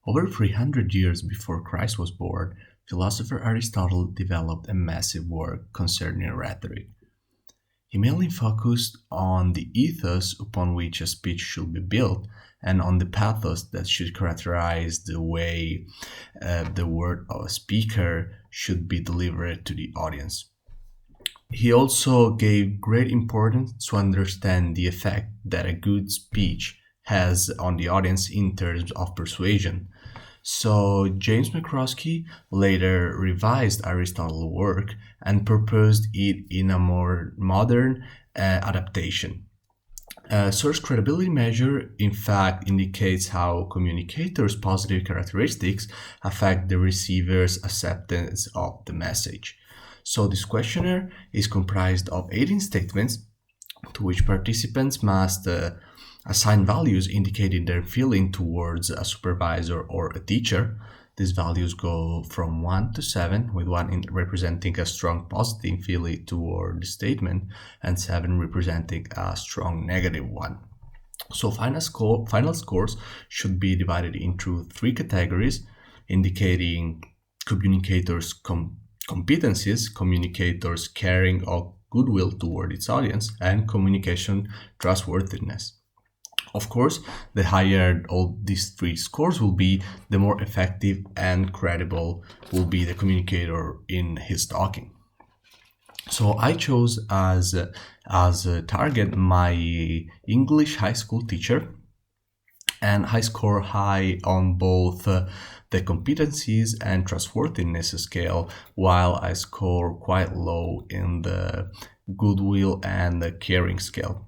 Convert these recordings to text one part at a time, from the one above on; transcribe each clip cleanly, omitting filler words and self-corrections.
Over 300 years before Christ was born, philosopher Aristotle developed a massive work concerning rhetoric. He mainly focused on the ethos upon which a speech should be built and on the pathos that should characterize the way the word of a speaker should be delivered to the audience. He also gave great importance to understand the effect that a good speech has on the audience in terms of persuasion. So James McCroskey later revised Aristotle's work and proposed it in a more modern adaptation. A source credibility measure, in fact, indicates how communicators' positive characteristics affect the receiver's acceptance of the message. So this questionnaire is comprised of 18 statements to which participants must assign values indicating their feeling towards a supervisor or a teacher. These values go from 1 to 7, with 1 representing a strong positive feeling toward the statement and 7 representing a strong negative one. So final scores should be divided into 3 categories, indicating communicators' competencies, communicators' caring or goodwill toward its audience, and communication trustworthiness. Of course, the higher all these 3 scores will be, the more effective and credible will be the communicator in his talking. So I chose as a target my English high school teacher, and I score high on both the competencies and trustworthiness scale, while I score quite low in the goodwill and the caring scale.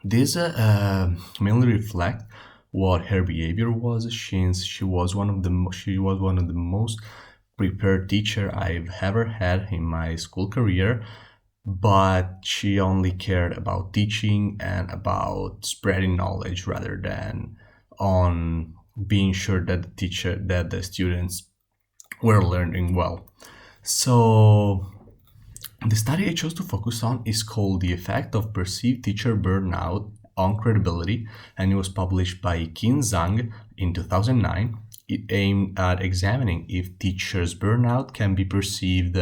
This mainly reflect what her behavior was, since she was one of the most prepared teacher I've ever had in my school career, but she only cared about teaching and about spreading knowledge rather than on being sure that the students were learning well. So the study I chose to focus on is called The Effect of Perceived Teacher Burnout on Credibility, and it was published by Qin Zhang in 2009. It aimed at examining if teachers' burnout can be perceived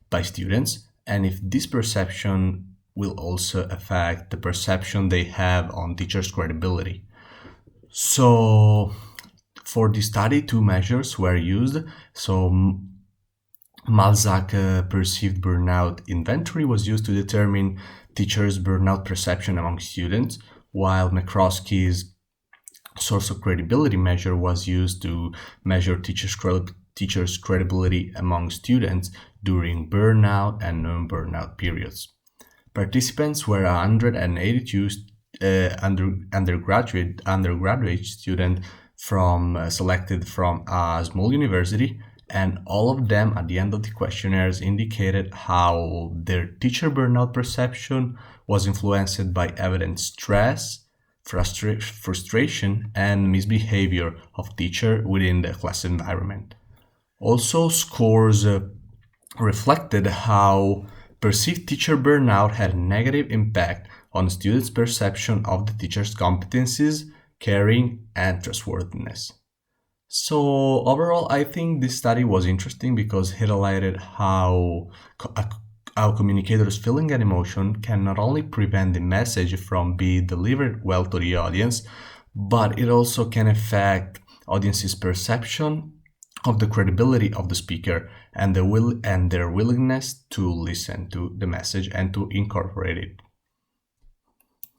by students, and if this perception will also affect the perception they have on teachers' credibility. So for the study, 2 measures were used. So Malzahn perceived burnout inventory was used to determine teachers' burnout perception among students, while McCroskey's source of credibility measure was used to measure teachers' credibility among students during burnout and non-burnout periods. Participants were 182 undergraduate students selected from a small university, and all of them at the end of the questionnaires indicated how their teacher burnout perception was influenced by evident stress, frustration, and misbehavior of teacher within the class environment. Also, scores reflected how perceived teacher burnout had a negative impact on students' perception of the teacher's competencies, caring, and trustworthiness. So overall, I think this study was interesting because it highlighted how communicators' feeling and emotion can not only prevent the message from being delivered well to the audience, but it also can affect audience's perception of the credibility of the speaker and their willingness to listen to the message and to incorporate it.